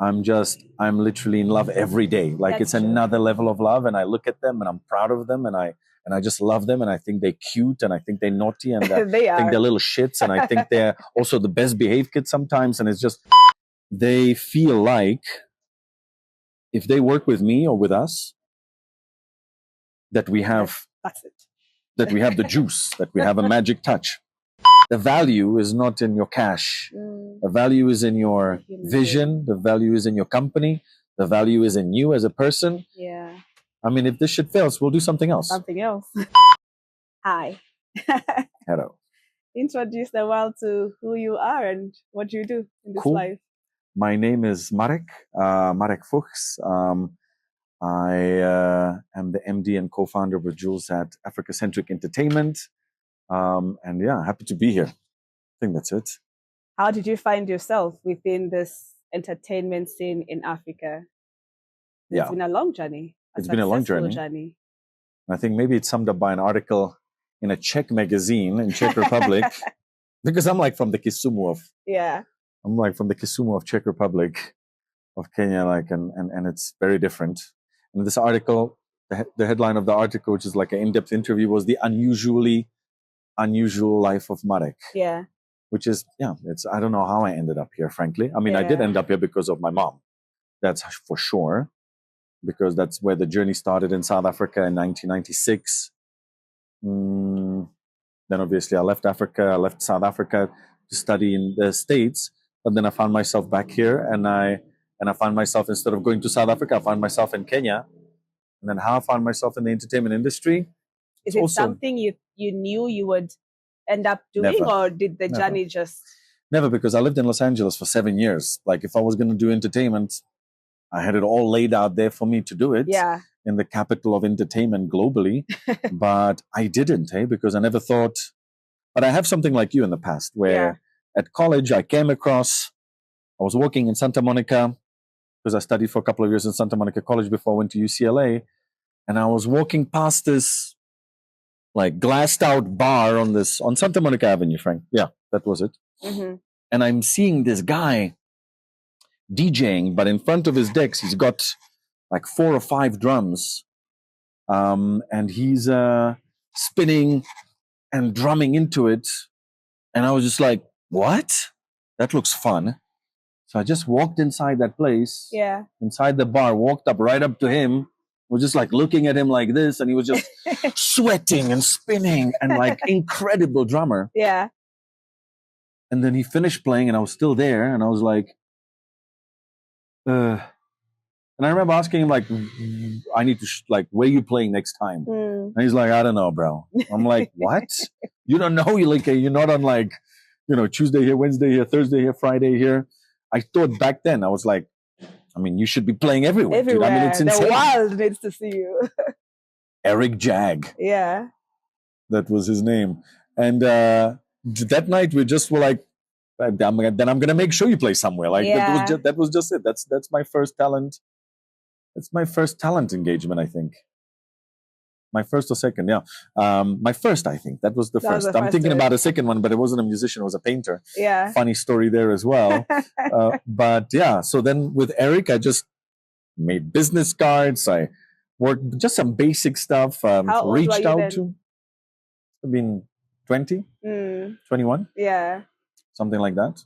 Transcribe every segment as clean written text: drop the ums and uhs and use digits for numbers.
I'm literally in love every day. Like That's it's true. another level of love, and I look at them and I'm proud of them, and I just love them, and I think they're cute, and I think they're naughty, and I They think are. they're little shits, and I think they're also the best behaved kids sometimes. And it's just, they feel like if they work with me or with us, that we have That's it. that we have the juice, that we have a magic touch. The value is not in your cash. The value is in your vision. The value is in your company. The value is in you as a person. Yeah. I mean, if this shit fails, we'll do something else. Something else. Hi. Hello. Introduce the world to who you are and what you do in this Cool. life. My name is Marek, Marek Fuchs. I am the MD and co-founder with Jullz at Centric Entertainment. And yeah, happy to be here. I think that's it. How did you find yourself within this entertainment scene in Africa? It's been a long journey. It's been a long journey. I think maybe it's summed up by an article in a Czech magazine in Czech Republic, because I'm like from the Kisumu of Czech Republic, of Kenya, like, and it's very different. And this article, the headline of the article, which is like an in-depth interview, was the unusual life of Marek. Yeah. Which is, I don't know how I ended up here, frankly. I mean, I did end up here because of my mom. That's for sure. Because that's where the journey started in South Africa in 1996. Then obviously I left Africa. I left South Africa to study in the States. But then I found myself back here, and I found myself, instead of going to South Africa, I found myself in Kenya. And then how I found myself in the entertainment industry. Is it something you knew you would end up doing? Never. Or did the journey just... Never, because I lived in Los Angeles for 7 years. Like, if I was going to do entertainment, I had it all laid out there for me to do it. Yeah. In the capital of entertainment globally. But I didn't, because I never thought... But I have something like you in the past, where at college I came across... I was working in Santa Monica, because I studied for a couple of years in Santa Monica College before I went to UCLA. And I was walking past this like glassed out bar on Santa Monica Avenue, Frank. Yeah, that was it. Mm-hmm. And I'm seeing this guy DJing, but in front of his decks, he's got like 4 or 5 drums. And he's spinning and drumming into it. And I was just like, what? That looks fun. So I just walked inside that place, inside the bar, walked right up to him, was just like looking at him like this, and he was just sweating and spinning and like incredible drummer. Yeah. And then he finished playing, and I was still there, and I was like, and I remember asking him like, I need to where are you playing next time? And he's like, I don't know, bro. I'm like, what? You don't know? You're not on like, Tuesday here, Wednesday here, Thursday here, Friday here. I thought back then, I was like, I mean, you should be playing everywhere. Everywhere. Dude. I mean, it's insane. The world needs to see you. Eric Jag. Yeah. That was his name. And that night we just were like, then I'm going to make sure you play somewhere. Like that was just it. That's my first talent. It's my first talent engagement, I think. My first or second, my first, I think. That was the first. I'm thinking about a second one, but it wasn't a musician. It was a painter. Yeah. Funny story there as well. But yeah, so then with Eric, I just made business cards. I worked just some basic stuff. How old reached were you out then? to, I've been 20, 21. Yeah. Something like that.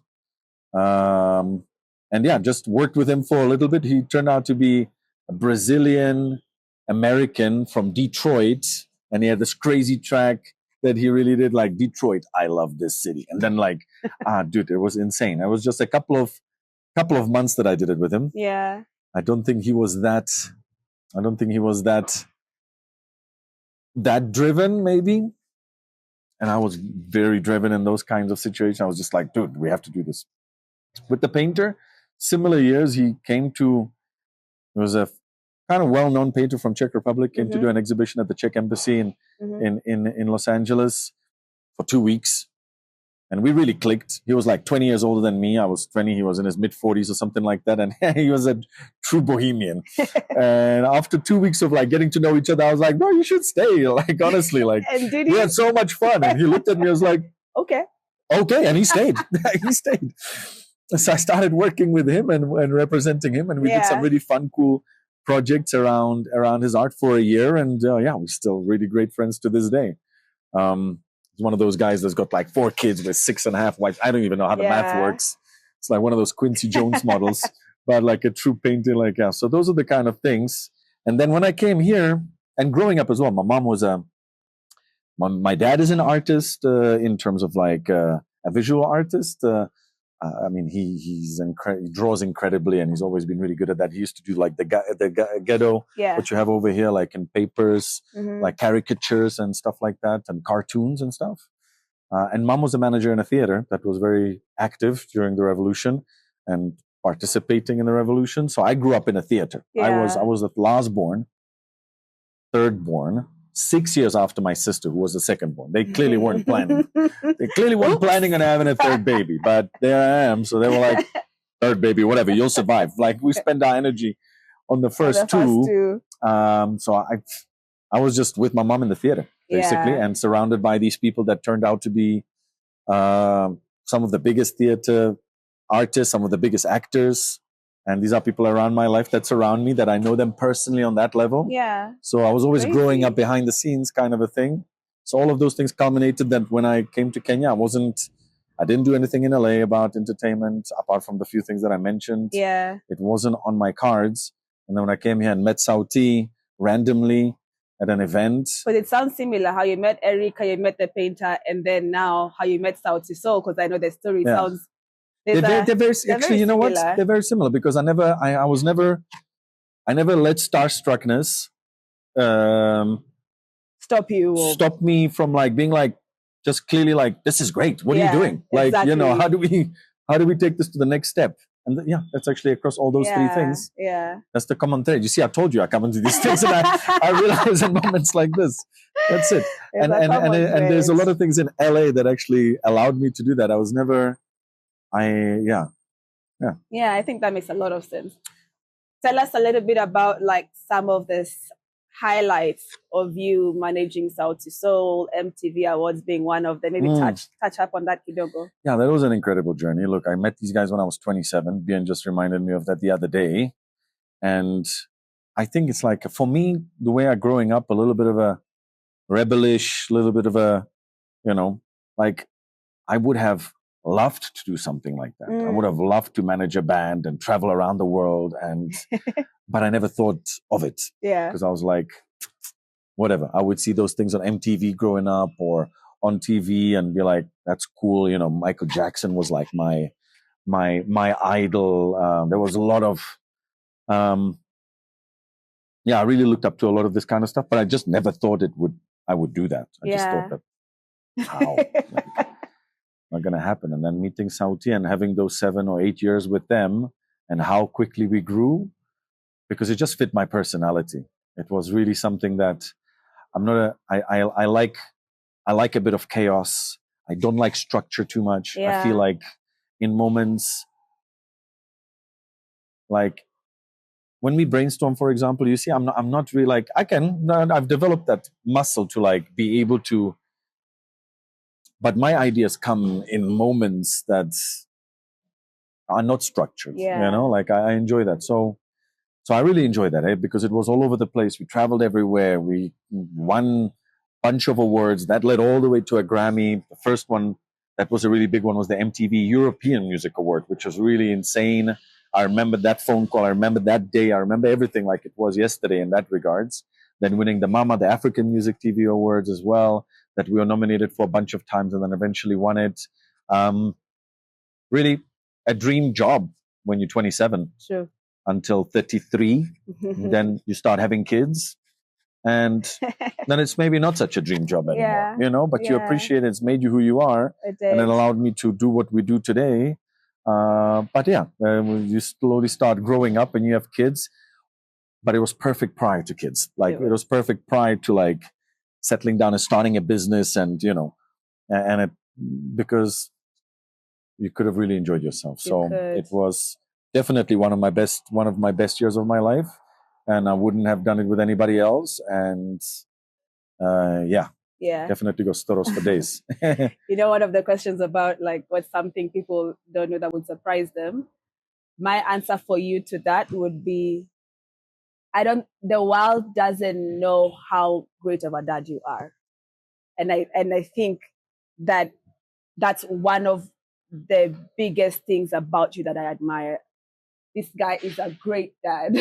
And yeah, just worked with him for a little bit. He turned out to be a Brazilian American from Detroit, and he had this crazy track that he really did, like, Detroit, I love this city. And then like, dude, it was insane. It was just a couple of months that I did it with him. Yeah. I don't think he was that driven, maybe. And I was very driven in those kinds of situations. I was just like, dude, we have to do this. With the painter, similar years, he came to, it was a kind of well-known painter from Czech Republic, came to do an exhibition at the Czech embassy in Los Angeles for 2 weeks. And we really clicked. He was like 20 years older than me. I was 20. He was in his mid-40s or something like that. And he was a true bohemian. And after 2 weeks of like getting to know each other, I was like, bro, you should stay. Like, honestly, like, we had so much fun. And he looked at me, I was like, okay. And he stayed. He stayed. So I started working with him and representing him, and we did some really fun, cool projects around his art for a year, and yeah, we're still really great friends to this day. He's one of those guys that's got like 4 kids with 6.5 wives. I don't even know how the math works. It's like one of those Quincy Jones models, but like a true painter. Like, yeah. So those are the kind of things. And then when I came here and growing up as well, my mom was my dad is an artist in terms of like a visual artist. I mean, he draws incredibly, and he's always been really good at that. He used to do like the ghetto, what you have over here, like in papers, like caricatures and stuff like that, and cartoons and stuff. And Mom was a manager in a theater that was very active during the revolution and participating in the revolution. So I grew up in a theater. I was the last born, third born, 6 years after my sister, who was the second born. They clearly weren't planning. They clearly weren't planning on having a third baby, but there I am. So they were like, third baby, whatever, you'll survive. Like we spend our energy on the first two. So I was just with my mom in the theater, basically, and surrounded by these people that turned out to be some of the biggest theater artists, some of the biggest actors. And these are people around my life that surround me, that I know them personally on that level. Yeah. So I was always growing up behind the scenes kind of a thing. So all of those things culminated that when I came to Kenya, I didn't do anything in LA about entertainment, apart from the few things that I mentioned. Yeah. It wasn't on my cards. And then when I came here and met Sauti randomly at an event. But it sounds similar, how you met Eric, how you met the painter, and then now how you met Sauti Soul, because I know the story sounds... They're very actually, you know what? They're very similar, because I never let starstruckness stop me from like being like, just clearly like, this is great. What are you doing? Like, you know, how do we take this to the next step? And that's actually across all those 3 things. Yeah. That's the common thread. You see, I told you I come into these things, and I realize in moments like this. That's it. And there's a lot of things in LA that actually allowed me to do that. I was never... Yeah, I think that makes a lot of sense. Tell us a little bit about like some of the highlights of you managing Sauti Soul, MTV Awards being one of them. Maybe touch up on that, kidogo. Yeah, that was an incredible journey. Look, I met these guys when I was 27. Bien just reminded me of that the other day. And I think it's like, for me, the way I'm growing up, a little bit of a rebellish, little bit of a, you know, like I would have loved to do something like that. I would have loved to manage a band and travel around the world, but I never thought of it. Yeah. Because I was like, whatever. I would see those things on MTV growing up or on TV and be like, that's cool. You know, Michael Jackson was like my idol. There was a lot of, I really looked up to a lot of this kind of stuff, but I just never thought I would do that. I just thought that, how? Not going to happen. And then meeting Sauti and having those 7 or 8 years with them, and how quickly we grew, because it just fit my personality. It was really something that I like a bit of chaos. I don't like structure too much. I feel like in moments, like when we brainstorm, for example, you see, I'm not really like, I've developed that muscle to like be able to, but my ideas come in moments that are not structured, you know, like I enjoy that. So I really enjoy that, because it was all over the place. We traveled everywhere. We won a bunch of awards that led all the way to a Grammy. The first one that was a really big one was the MTV European Music Award, which was really insane. I remember that phone call. I remember that day. I remember everything like it was yesterday in that regards. Then winning the MAMA, the African Music TV Awards as well, that we were nominated for a bunch of times and then eventually won it. Really a dream job when you're 27. Sure. Until 33. Then you start having kids. And then it's maybe not such a dream job anymore, you know, but you appreciate it. It's made you who you are. And it allowed me to do what we do today. But you slowly start growing up and you have kids. But it was perfect prior to kids. Like it was perfect prior to like settling down and starting a business, and you know, because you could have really enjoyed yourself. It was definitely one of my best years of my life, and I wouldn't have done it with anybody else. And Yeah. Definitely go storos for days. You know, one of the questions about like what's something people don't know that would surprise them. My answer for you to that would be the world doesn't know how great of a dad you are. And I think that that's one of the biggest things about you that I admire. This guy is a great dad.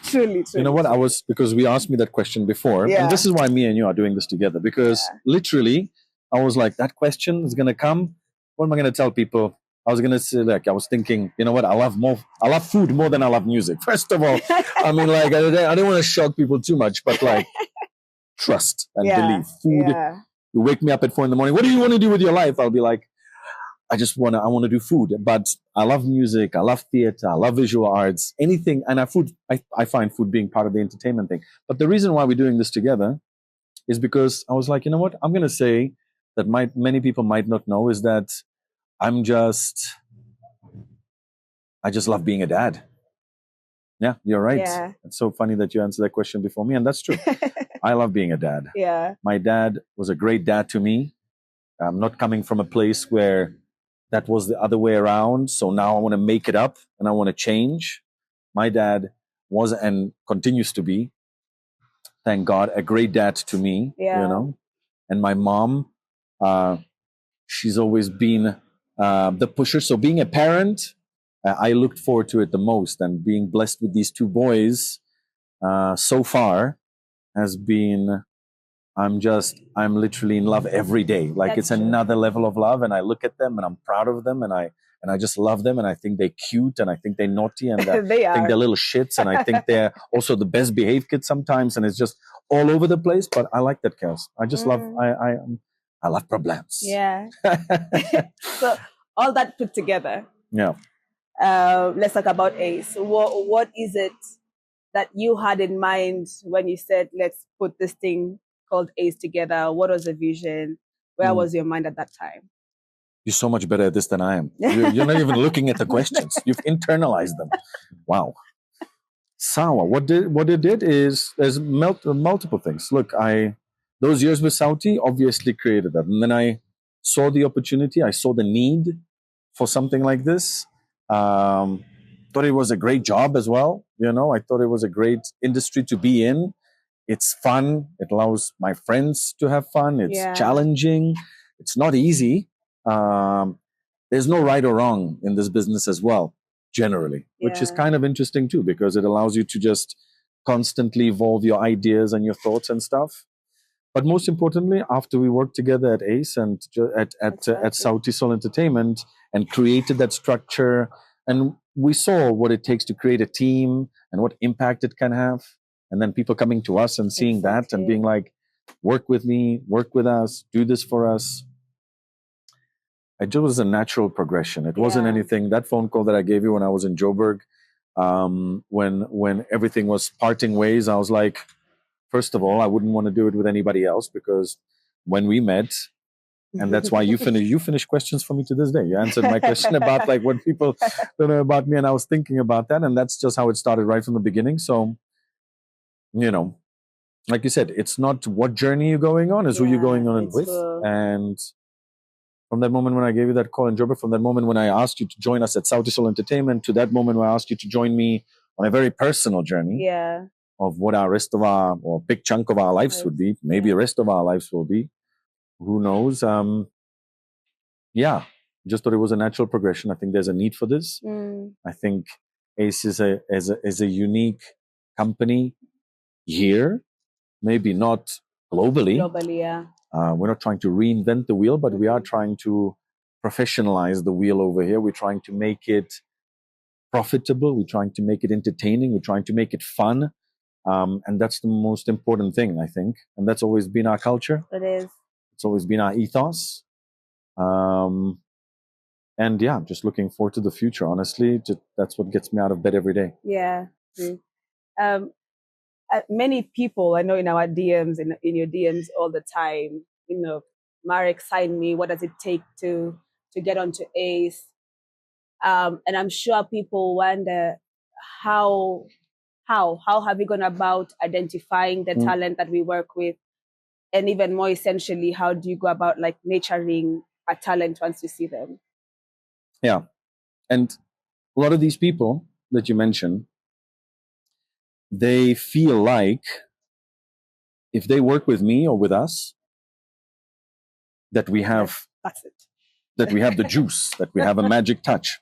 Truly. You know what? Truly. Because we asked me that question before, Yeah. and this is why me and you are doing this together. Because literally, I was like, that question is gonna come. What am I gonna tell people? I was gonna say, like, I was thinking, you know what? I love food more than I love music. First of all, I mean, like, I don't want to shock people too much, but like, trust and believe. Food. Yeah. You wake me up at 4 a.m. What do you want to do with your life? I'll be like, I want to do food, but I love music. I love theater. I love visual arts, anything. And I find food being part of the entertainment thing. But the reason why we're doing this together is because I was like, you know what? I'm going to say that many people might not know is that I just love being a dad. Yeah, you're right. Yeah. It's so funny that you answered that question before me. And that's true. I love being a dad. Yeah. My dad was a great dad to me. I'm not coming from a place where that was the other way around. So now I want to make it up and I want to change. My dad was and continues to be, thank God, a great dad to me, Yeah. you know. And my mom, she's always been the pusher. So being a parent, I looked forward to it the most. And being blessed with these two boys so far has been I'm literally in love every day. Like That's it's true. another level of love, and I look at them and I'm proud of them, and I just love them, and I think they're cute, and I think they're naughty, and I think they're little shits, and I think they're also the best behaved kids sometimes, and it's just all over the place. But I like that chaos. I just love I love problems. Yeah. So all that put together. Yeah. Let's talk about Ace. What is it that you had in mind when you said, let's put this thing called Ace together? What was the vision? Where was your mind at that time? You're so much better at this than I am. You're not even looking at the questions. You've internalized them. Wow. Sawa. What it did is there's multiple things. Look, those years with Saudi obviously created that. And then I saw the opportunity. I saw the need for something like this. Thought it was a great job as well. You know, I thought it was a great industry to be in. It's fun. It allows my friends to have fun. It's challenging. It's not easy. There's no right or wrong in this business as well, generally, which is kind of interesting too, because it allows you to just constantly evolve your ideas and your thoughts and stuff. But most importantly, after we worked together at Ace and at Saudi Soul Entertainment and created that structure, and we saw what it takes to create a team and what impact it can have. And then people coming to us and seeing that and being like, work with me, work with us, do this for us. It just was a natural progression. It wasn't anything. That phone call that I gave you when I was in Joburg, when everything was parting ways, I was like, first of all, I wouldn't want to do it with anybody else, because when we met, and that's why you finish questions for me to this day. You answered my question about like what people don't know about me, and I was thinking about that, and that's just how it started right from the beginning. So, you know, like you said, it's not what journey you're going on, it's who you're going on it with. And from that moment when I gave you that call in Joburg, from that moment when I asked you to join us at Saudi Soul Entertainment, to that moment when I asked you to join me on a very personal journey of what our rest of our, or big chunk of our lives would be, maybe the rest of our lives will be, who knows. Just thought it was a natural progression. I think there's a need for this. I think Ace is a unique company here, maybe not globally. We're not trying to reinvent the wheel, but we are trying to professionalize the wheel over here. We're trying to make it profitable. We're trying to make it entertaining. We're trying to make it fun. And that's the most important thing, I think. And that's always been our culture. It is. It's always been our ethos. And yeah, I'm just looking forward to the future, honestly. That's what gets me out of bed every day. Yeah. Many people I know in our DMs, in your DMs all the time, you know, Marek, sign me. What does it take to get onto Ace? And I'm sure people wonder how have you gone about identifying the talent that we work with? And even more essentially, how do you go about like nurturing a talent once you see them? Yeah. And a lot of these people that you mentioned, they feel like if they work with me or with us, that we have That's it. that we have the juice, that we have a magic touch.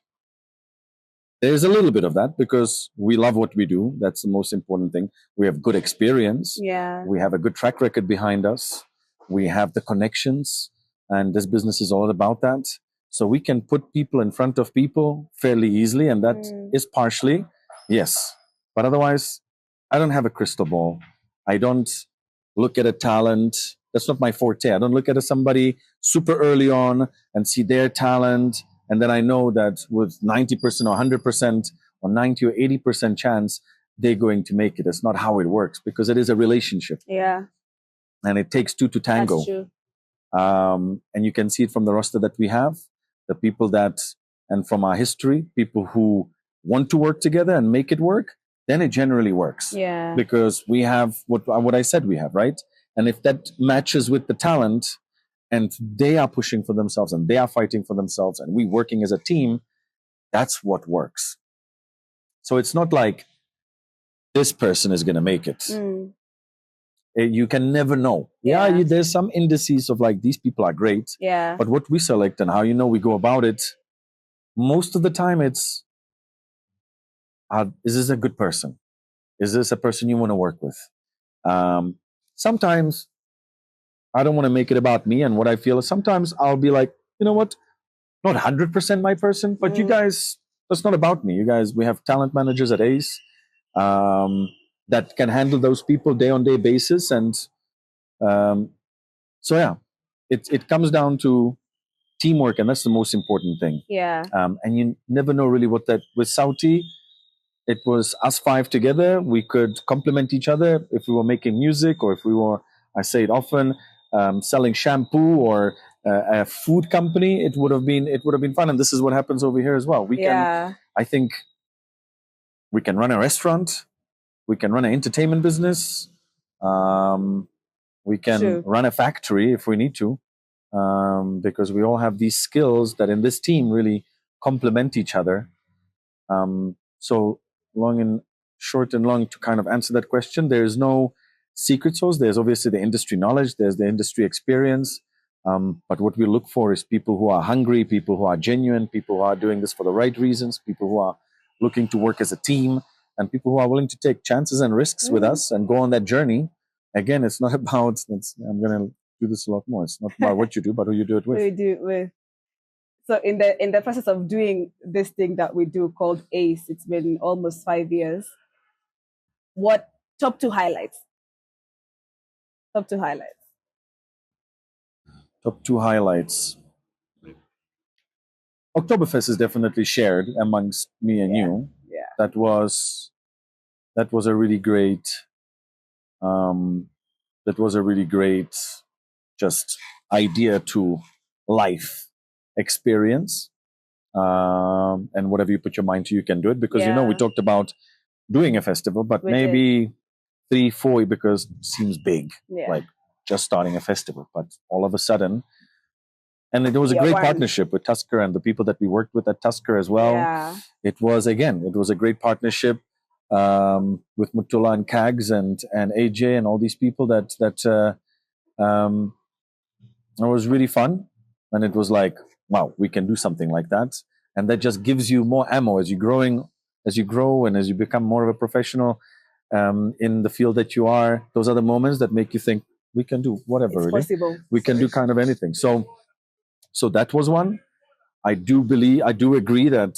There's a little bit of that because we love what we do. That's the most important thing. We have good experience. Yeah. We have a good track record behind us. We have the connections, and this business is all about that. So we can put people in front of people fairly easily, and that is partially yes. But otherwise, I don't have a crystal ball. I don't look at a talent. That's not my forte. I don't look at somebody super early on and see their talent, and then I know that with 90% or 100% or 90 or 80% chance, they're going to make it. It's not how it works because it is a relationship. Yeah. And it takes two to tango. That's true. And you can see it from the roster that we have, the people that, and from our history, people who want to work together and make it work, then it generally works. Yeah. Because we have what I said we have, right? And if that matches with the talent, and they are pushing for themselves and they are fighting for themselves and we working as a team, that's what works. So it's not like this person is going to make it. You can never know. Yeah, there's some indices of like, these people are great. Yeah. But what we select and how we go about it, most of the time it's, is this a good person? Is this a person you want to work with? Sometimes I don't want to make it about me and what I feel. Sometimes I'll be like, you know what? Not 100% my person, but you guys, that's not about me. You guys, we have talent managers at ACE that can handle those people day on day basis. And so, yeah, it comes down to teamwork, and that's the most important thing. Yeah. And you never know really what that, with Sauti, it was us five together. We could complement each other if we were making music or if we were, I say it often, selling shampoo or a food company. It would have been fun. And this is what happens over here as well. We can, I think we can run a restaurant. We can run an entertainment business. We can run a factory if we need to, because we all have these skills that in this team really complement each other. So short and long to kind of answer that question, there is no secret sauce. There's obviously the industry knowledge, there's the industry experience. But what we look for is people who are hungry, people who are genuine, people who are doing this for the right reasons, people who are looking to work as a team, and people who are willing to take chances and risks with us and go on that journey. Again, it's not about, I'm going to do this a lot more. It's not about what you do, but who you do it with. Who you do it with. So in the process of doing this thing that we do called ACE, it's been almost 5 years. What top two highlights? Top two highlights. Top two highlights. Oktoberfest is definitely shared amongst me and you. Yeah. That was a really great. That was a really great, just idea to life experience. And whatever you put your mind to, you can do it, because we talked about doing a festival, but maybe 3-4 because it seems big, like just starting a festival. But all of a sudden, and it was a great partnership with Tusker and the people that we worked with at Tusker as well. Yeah. It was a great partnership with Mutula and Kags and AJ and all these people that it was really fun. And it was like, wow, we can do something like that. And that just gives you more ammo as you grow and as you become more of a professional in the field that you are. Those are the moments that make you think we can do whatever. It's really possible. We can do kind of anything. So that was one. I do agree that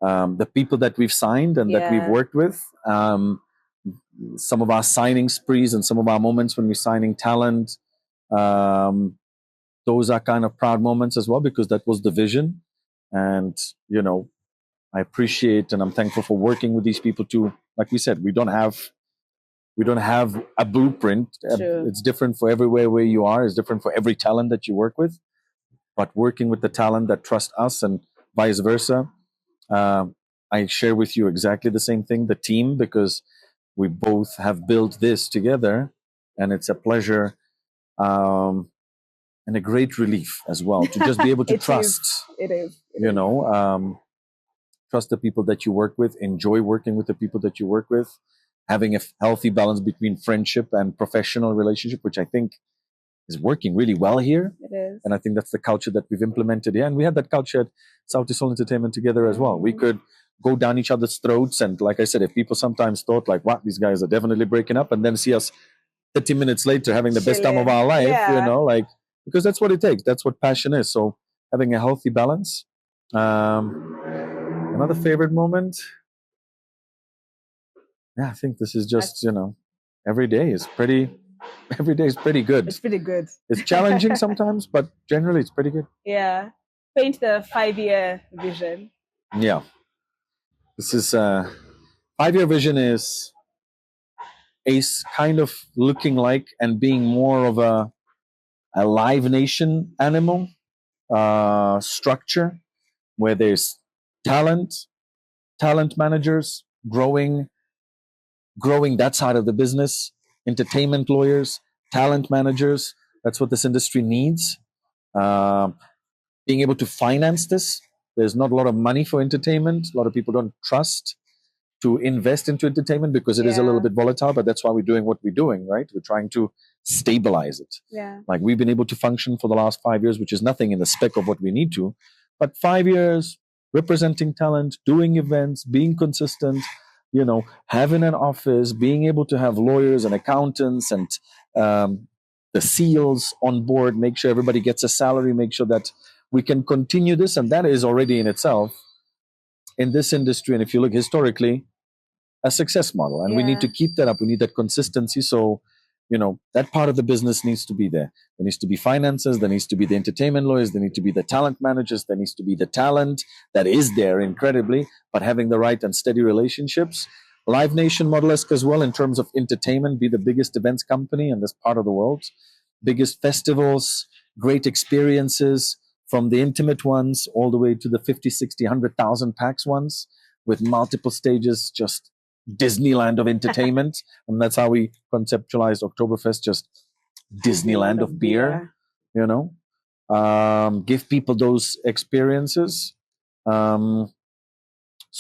the people that we've signed and that we've worked with, some of our signing sprees and some of our moments when we're signing talent, those are kind of proud moments as well, because that was the vision. And I appreciate and I'm thankful for working with these people too. Like we said, we don't have a blueprint. True. It's different for everywhere where you are. It's different for every talent that you work with. But working with the talent that trust us and vice versa, I share with you exactly the same thing, the team, because we both have built this together, and it's a pleasure and a great relief as well to just be able to It is. trust, It is. trust the people that you work with, enjoy working with the people that you work with, having a healthy balance between friendship and professional relationship, which I think is working really well here. It is. And I think that's the culture that we've implemented here. And we had that culture at South Soul Entertainment together as well. We could go down each other's throats. And like I said, if people sometimes thought like, wow, these guys are definitely breaking up, and then see us 30 minutes later having the best time of our life, like, because that's what it takes. That's what passion is. So having a healthy balance. Another favorite moment. Yeah, I think this is just, every day is pretty good. It's pretty good. It's challenging sometimes, but generally it's pretty good. Yeah. Paint the 5-year vision. Yeah. This is 5-year vision is Ace kind of looking like and being more of a live nation animal structure where there's talent managers growing that side of the business, entertainment lawyers, talent managers. That's what this industry needs. Being able to finance this. There's not a lot of money for entertainment. A lot of people don't trust to invest into entertainment because it is a little bit volatile, but that's why we're doing what we're doing, right? We're trying to stabilize it. Yeah. Like we've been able to function for the last 5 years, which is nothing in the spec of what we need to, but 5 years representing talent, doing events, being consistent, having an office, being able to have lawyers and accountants and the SEALs on board, make sure everybody gets a salary, make sure that we can continue this. And that is already in itself in this industry. And if you look historically, a success model. And we need to keep that up. We need that consistency. So, that part of the business needs to be there. There needs to be finances. There needs to be the entertainment lawyers. There need to be the talent managers. There needs to be the talent that is there incredibly, but having the right and steady relationships. Live Nation Model-esque as well in terms of entertainment, be the biggest events company in this part of the world. Biggest festivals, great experiences, from the intimate ones all the way to the 50, 60, 100,000 packs ones with multiple stages, just Disneyland of entertainment. And that's how we conceptualized Oktoberfest, just Disneyland of beer, give people those experiences. So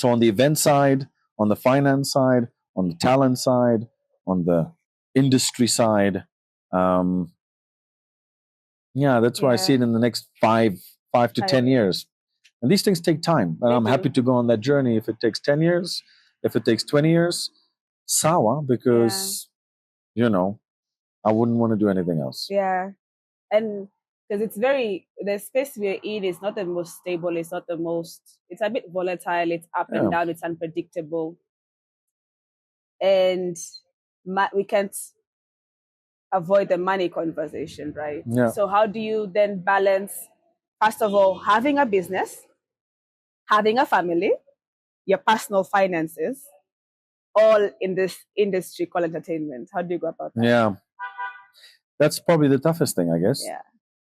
on the event side, on the finance side, on the talent side, on the industry side, that's where I see it in the next 5 to 10 years. And these things take time. And I'm happy to go on that journey. If it takes 10 years, if it takes 20 years, sawa, because, I wouldn't want to do anything else. Yeah. And because the space we're in is not the most stable. It's a bit volatile. It's up and down. It's unpredictable. And we can't avoid the money conversation, right? Yeah. So how do you then balance, first of all, having a business, having a family, your personal finances, all in this industry called entertainment? How do you go about that? Yeah. That's probably the toughest thing, I guess. Yeah.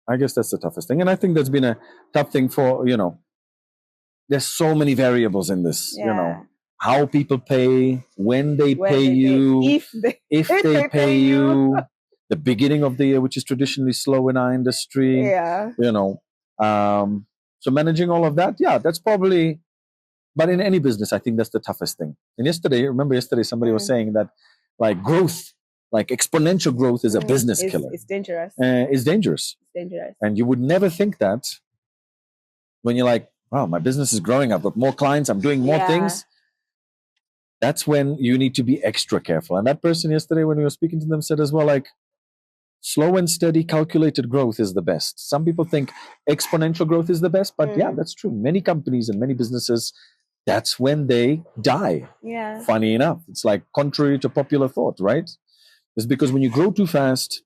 I guess that's the toughest thing. And I think that's been a tough thing for, there's so many variables in this, how people pay, when they pay you, if they pay you, the beginning of the year, which is traditionally slow in our industry. Yeah. So managing all of that, that's probably, but in any business, I think that's the toughest thing. And yesterday somebody was saying that like growth, like exponential growth is a business killer. It's dangerous. It's dangerous. It's dangerous. And you would never think that when you're like, wow, my business is growing. I've got more clients. I'm doing more things. That's when you need to be extra careful. And that person yesterday, when we were speaking to them, said as well, like, slow and steady, calculated growth is the best. Some people think exponential growth is the best, but that's true. Many companies and many businesses, that's when they die. Yeah. Funny enough, it's like contrary to popular thought, right? It's because when you grow too fast,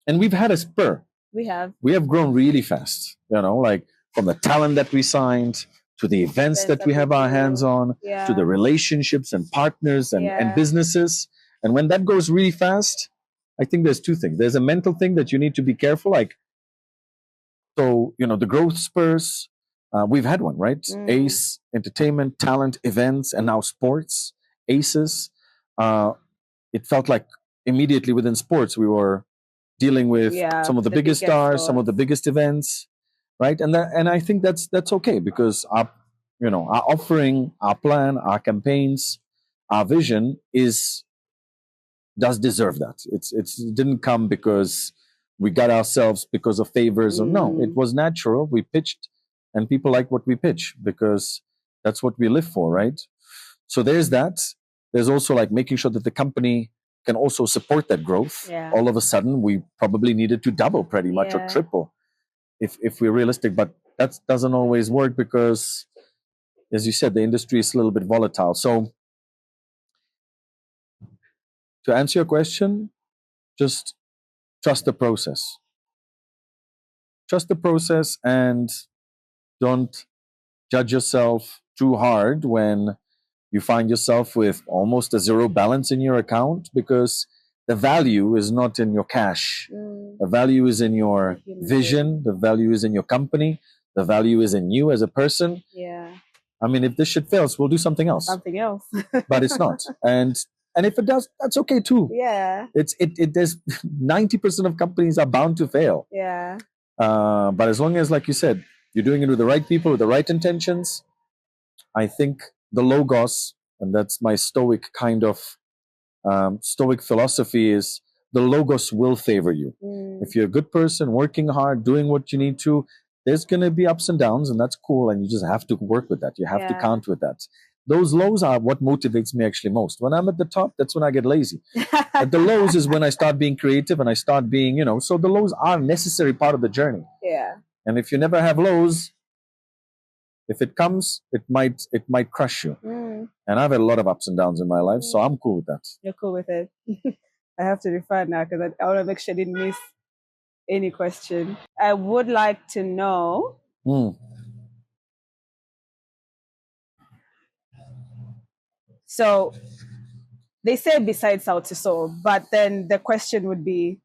and we've had a spur. We have grown really fast, like from the talent that we signed, to the events that we have our hands on, to the relationships and partners and businesses. And when that goes really fast, I think there's two things. There's a mental thing that you need to be careful. Like, so, the growth spurs, we've had one, right? ACE, entertainment, talent, events, and now sports, ACEs. It felt like immediately within sports, we were dealing with some of the biggest stars, some of the stores. biggest events, right? And I think that's okay, because our offering, our plan, our campaigns, our vision does deserve that. It didn't come because we got ourselves because of favorism. No, it was natural. We pitched, and people like what we pitch because that's what we live for, right? So there's that. There's also like making sure that the company can also support that growth. Yeah. All of a sudden, we probably needed to double pretty much, or triple, if we're realistic. But that doesn't always work because, as you said, the industry is a little bit volatile. So to answer your question, just trust the process. Trust the process, and don't judge yourself too hard when you find yourself with almost a zero balance in your account, because the value is not in your cash. The value is in your vision. The value is in your company. The value is in you as a person. Yeah. I mean, if this shit fails, we'll do something else. Something else. But it's not. And if it does, that's okay too. Yeah. There's 90% of companies are bound to fail. Yeah. But as long as, like you said, you're doing it with the right people, with the right intentions, I think the logos, and that's my stoic kind of stoic philosophy, is the logos will favor you. If you're a good person, working hard, doing what you need to, there's going to be ups and downs, and that's cool, and you just have to work with that. You have to count with that. Those lows are what motivates me actually most. When I'm at the top, that's when I get lazy. At the lows is when I start being creative, and I start being, so the lows are a necessary part of the journey. Yeah. And if you never have lows, if it comes, it might crush you. And I've had a lot of ups and downs in my life, so I'm cool with that. You're cool with it. I have to refer now because I want to make sure I didn't miss any question. I would like to know. So they say besides Sauti Sol, but then the question would be,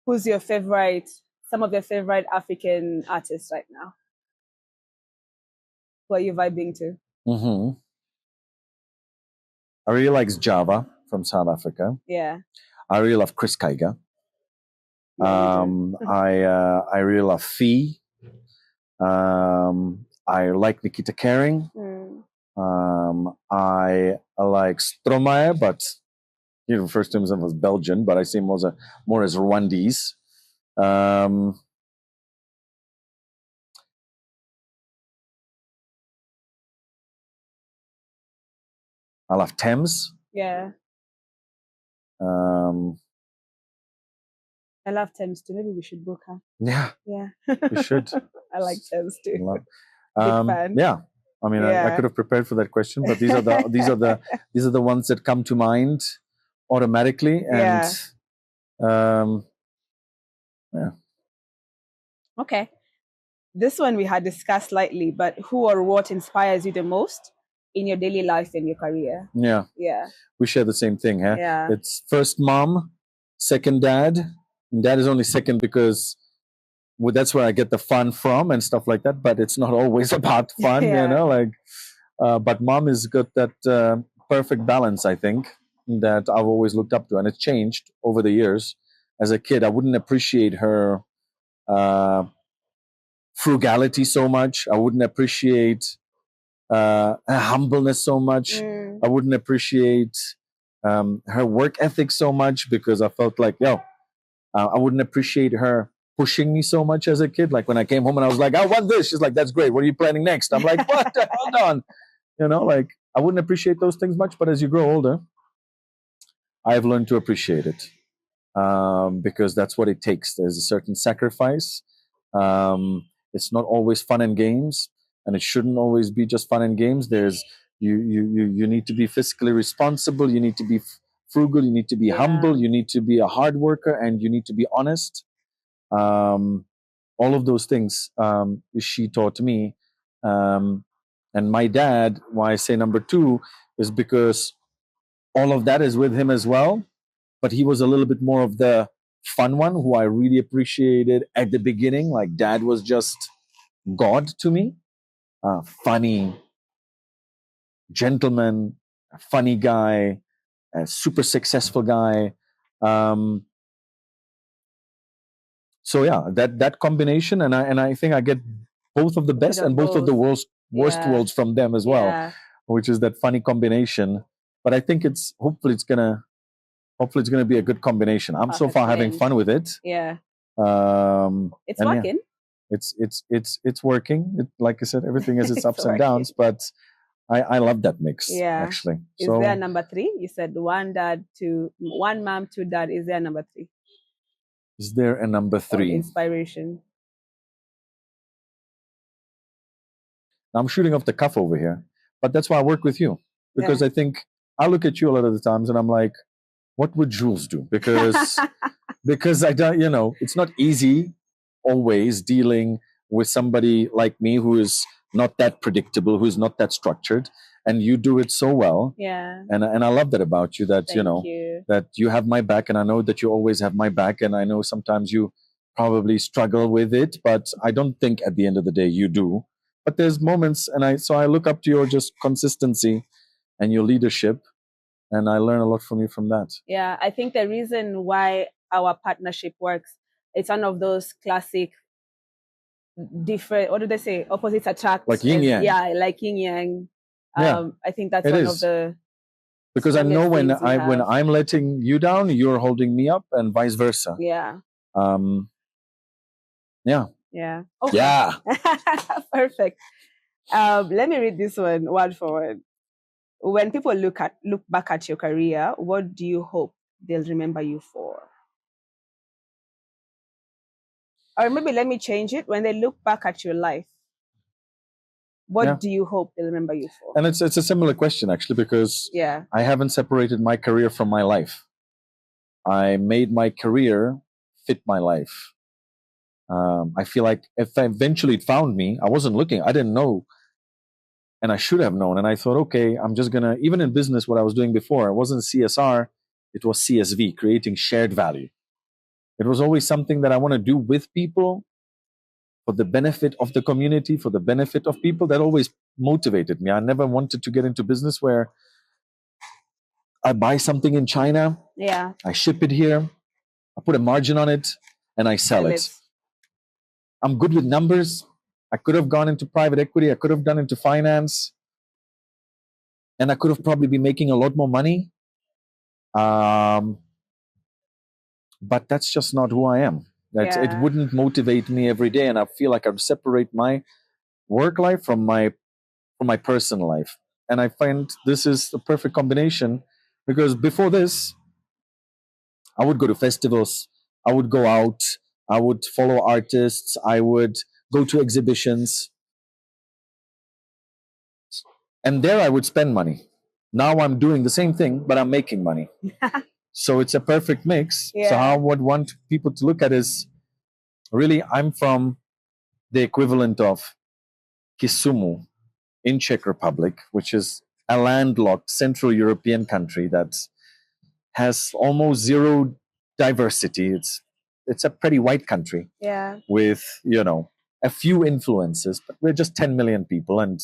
who's your favorite, some of your favorite African artists right now? Who are you vibing to? I really like Java from South Africa. Yeah. I really love Chris Kaiga. I really love Fee. I like Nikita Kering. I like Stromae, but first to himself was Belgian, but I see him more as Rwandese. I love Thames. Yeah. I love Thames too. Maybe we should book her. Yeah. Yeah. We should. I like Thames too. Big fan. Yeah. I mean, I could have prepared for that question, but these are the ones that come to mind automatically. And yeah. Okay. This one we had discussed slightly, but who or what inspires you the most in your daily life and your career? Yeah. Yeah. We share the same thing, huh? Yeah. It's first mom, second dad. And dad is only second because that's where I get the fun from and stuff like that. But it's not always about fun, but mom has got that perfect balance, I think, that I've always looked up to. And it's changed over the years. As a kid, I wouldn't appreciate her frugality so much. I wouldn't appreciate her humbleness so much. I wouldn't appreciate her work ethic so much because I felt like, I wouldn't appreciate her pushing me so much as a kid. Like when I came home and I was like, I want this. She's like, that's great. What are you planning next? I'm like, what? Hold on. I wouldn't appreciate those things much. But as you grow older, I've learned to appreciate it because that's what it takes. There's a certain sacrifice. It's not always fun and games, and it shouldn't always be just fun and games. You need to be fiscally responsible. You need to be frugal. You need to be humble. You need to be a hard worker, and you need to be honest. All of those things she taught me. And my dad, why I say number two, is because all of that is with him as well. But he was a little bit more of the fun one who I really appreciated at the beginning. Like dad was just God to me. Funny, gentleman, funny guy, a super successful guy. So yeah, that combination, and I think I get both of the best of and both of the both. worst Yeah. worlds from them as well, Yeah. which is that funny combination. But I think hopefully it's gonna be a good combination. I'm so Perfect far having blend. fun with it. Yeah. It's And working. it's working. Like I said, everything has its It's ups and working. downs, but I love that mix. Yeah. Actually. Is So there a number 3? You said one mom, 2 dad. Is there a number 3? is there a number Or 3? inspiration. I'm shooting off the cuff over here, but that's why I work with you, because Yeah. I think I look at you a lot of the times and I'm like, what would Jullz do? Because I don't, it's not easy always dealing with somebody like me who is not that predictable, who's not that structured, and you do it so well. Yeah. And I love that about you, that Thank you. that you have my back, and I know that you always have my back, and I know sometimes you probably struggle with it, but I don't think at the end of the day you do. But there's moments, and I look up to your just consistency and your leadership, and I learn a lot from you from that. Yeah, I think the reason why our partnership works, it's one of those classic different, what do they say, opposites attract, Like yin yang. Yeah, like yin yang. Yeah, I think that's it one is. of the Because I know when strongest things we when have. I'm letting you down, you're holding me up, and vice versa. Yeah. Yeah. Yeah. Okay. Yeah. Perfect. Let me read this one word for word. When people look back at your career, what do you hope they'll remember you for? Or maybe let me change it. When they look back at your life, what Yeah. do you hope they'll remember you for? And it's a similar question, actually, because Yeah. I haven't separated my career from my life. I made my career fit my life. I feel like if eventually it found me, I wasn't looking. I didn't know, and I should have known. And I thought, okay, I'm just gonna. Even in business, what I was doing before, it wasn't CSR, it was CSV, creating shared value. It was always something that I want to do with people, for the benefit of the community, for the benefit of people. That always motivated me. I never wanted to get into business where I buy something in China, Yeah. I ship it here, I put a margin on it, and I sell it. I'm good with numbers. I could have gone into private equity, I could have done into finance, and I could have probably been making a lot more money. But that's just not who I am. It wouldn't motivate me every day, and I feel like I'd separate my work life from my personal life. And I find this is the perfect combination, because before this, I would go to festivals, I would go out, I would follow artists, I would go to exhibitions, and there I would spend money. Now I'm doing the same thing, but I'm making money. So it's a perfect mix. Yeah. So how I would want people to look at is, really, I'm from the equivalent of Kisumu in Czech Republic, which is a landlocked Central European country that has almost zero diversity. It's a pretty white country. Yeah. With a few influences, but we're just 10 million people, and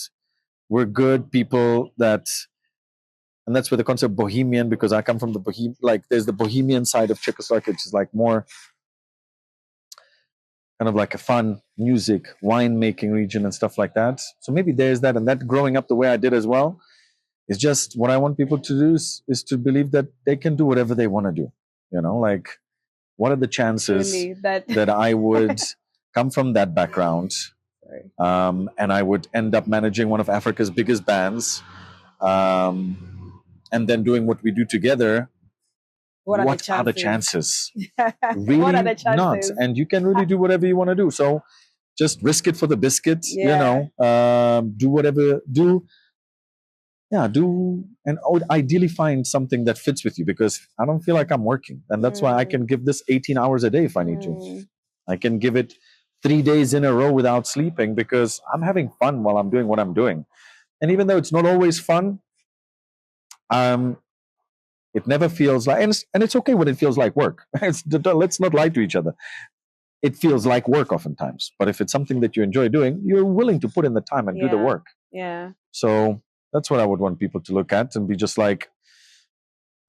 we're good people. And that's where the concept bohemian, because I come from the like there's the bohemian side of Czechoslovakia, which is like more kind of like a fun music, winemaking region and stuff like that. So maybe there's that, and that growing up the way I did as well is just what I want people to do is to believe that they can do whatever they want to do. Like, what are the chances that I would come from that background, and I would end up managing one of Africa's biggest bands, and then doing what we do together? What are the chances? Really, what are the chances? Not. And you can really do whatever you want to do. So just risk it for the biscuit. Do whatever. Do, and I would ideally find something that fits with you, because I don't feel like I'm working, and that's why I can give this 18 hours a day if I need to. I can give it 3 days in a row without sleeping, because I'm having fun while I'm doing what I'm doing. And even though it's not always fun, it never feels like, and it's okay when it feels like work. Let's not lie to each other. It feels like work oftentimes, but if it's something that you enjoy doing, you're willing to put in the time and do the work. Yeah. So that's what I would want people to look at and be just like,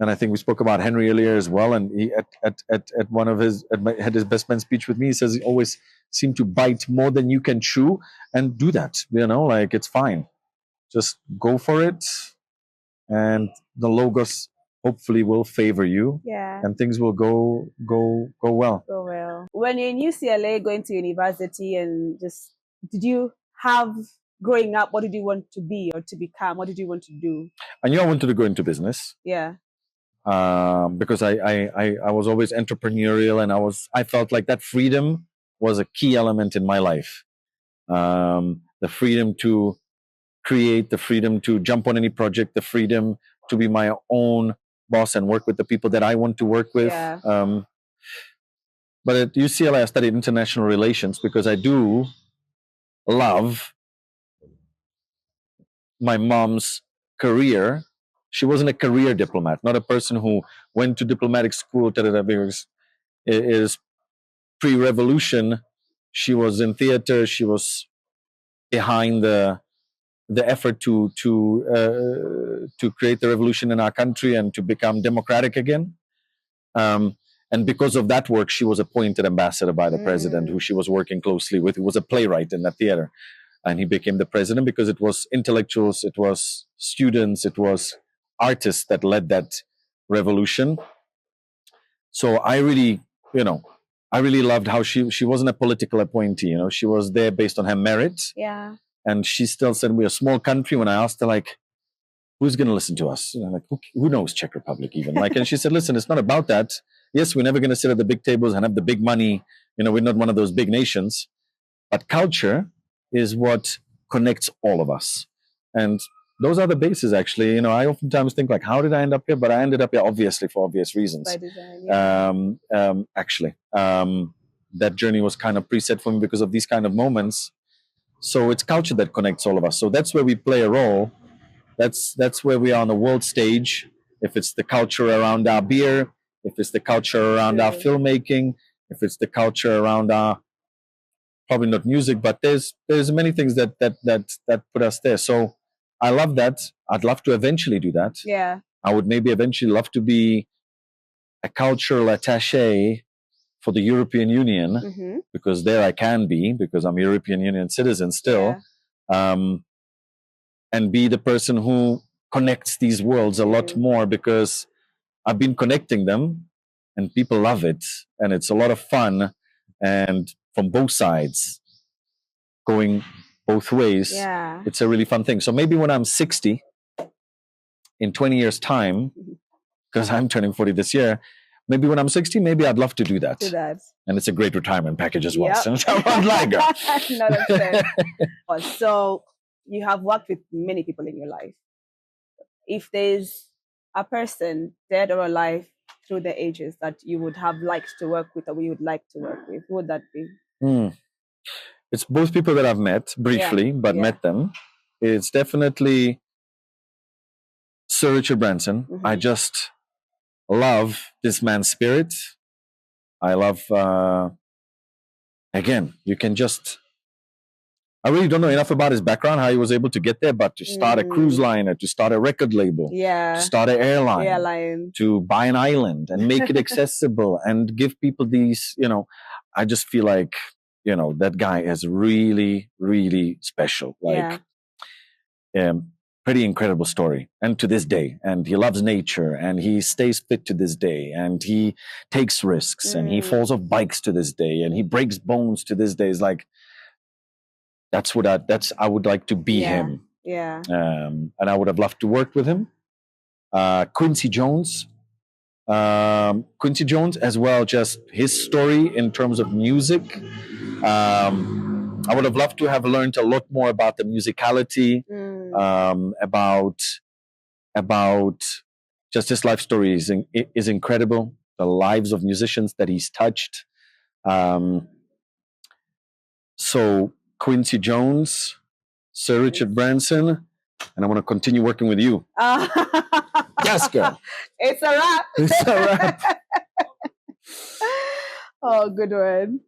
And I think we spoke about Henry earlier as well. And he at one of his had his best man speech with me. He says he always seem to bite more than you can chew, and do that. Like it's fine. Just go for it, and the logos hopefully will favor you. Yeah. And things will go well. Go well. When you're in UCLA, going to university, and just did you have growing up? What did you want to be or to become? What did you want to do? I knew I wanted to go into business. Yeah. Because I was always entrepreneurial, and I felt like that freedom was a key element in my life. The freedom to create, the freedom to jump on any project, the freedom to be my own boss and work with the people that I want to work with. Yeah. But at UCLA, I studied international relations because I do love my mom's career. She wasn't a career diplomat, not a person who went to diplomatic school. Because it is pre-revolution. She was in theater. She was behind the effort to create the revolution in our country and to become democratic again. And because of that work, she was appointed ambassador by the president, who she was working closely with, who was a playwright in that theater. And he became the president because it was intellectuals, it was students, it was artists that led that revolution. So I really loved how she wasn't a political appointee. She was there based on her merit. Yeah. And she still said, we're a small country. When I asked her, like, who's going to listen to us? And I'm like, who knows Czech Republic even? And she said, listen, it's not about that. Yes, we're never going to sit at the big tables and have the big money. We're not one of those big nations. But culture is what connects all of us. And those are the bases, actually. I oftentimes think, like, how did I end up here? But I ended up here, obviously, for obvious reasons. By design, yeah. Actually, that journey was kind of preset for me because of these kind of moments. So it's culture that connects all of us. So that's where we play a role. That's where we are on the world stage. If it's the culture around our beer, if it's the culture around our filmmaking, if it's the culture around our, probably not music, but there's many things that put us there. So I love that. I'd love to eventually do that. Yeah. I would maybe eventually love to be a cultural attaché for the European Union, because there I can be, because I'm a European Union citizen still, and be the person who connects these worlds a lot more, because I've been connecting them and people love it, and it's a lot of fun, and from both sides, going both ways, it's a really fun thing. So maybe when I'm 60, in 20 years' time, because I'm turning 40 this year, maybe when I'm 60, maybe I'd love to do that. And it's a great retirement package as well. So So you have worked with many people in your life. If there's a person, dead or alive, through the ages that you would have liked to work with, or you would like to work with, who would that be? It's both people that I've met briefly, but met them. It's definitely Sir Richard Branson. I just love this man's spirit. I love, again, you can just, I really don't know enough about his background, how he was able to get there, but to start a cruise liner, to start a record label, to start an airline, to buy an island and make it accessible and give people these, I just feel like, that guy is really, really special. Pretty incredible story. And to this day, and he loves nature, and he stays fit to this day, and he takes risks, and he falls off bikes to this day, and he breaks bones to this day. It's like, I would like to be him. Yeah. And I would have loved to work with him. Quincy Jones as well, just his story in terms of music. I would have loved to have learned a lot more about the musicality, about just his life story is incredible. The lives of musicians that he's touched. So Quincy Jones, Sir Richard Branson, and I want to continue working with you. Yes, girl. It's a wrap. It's a wrap. Oh, good one.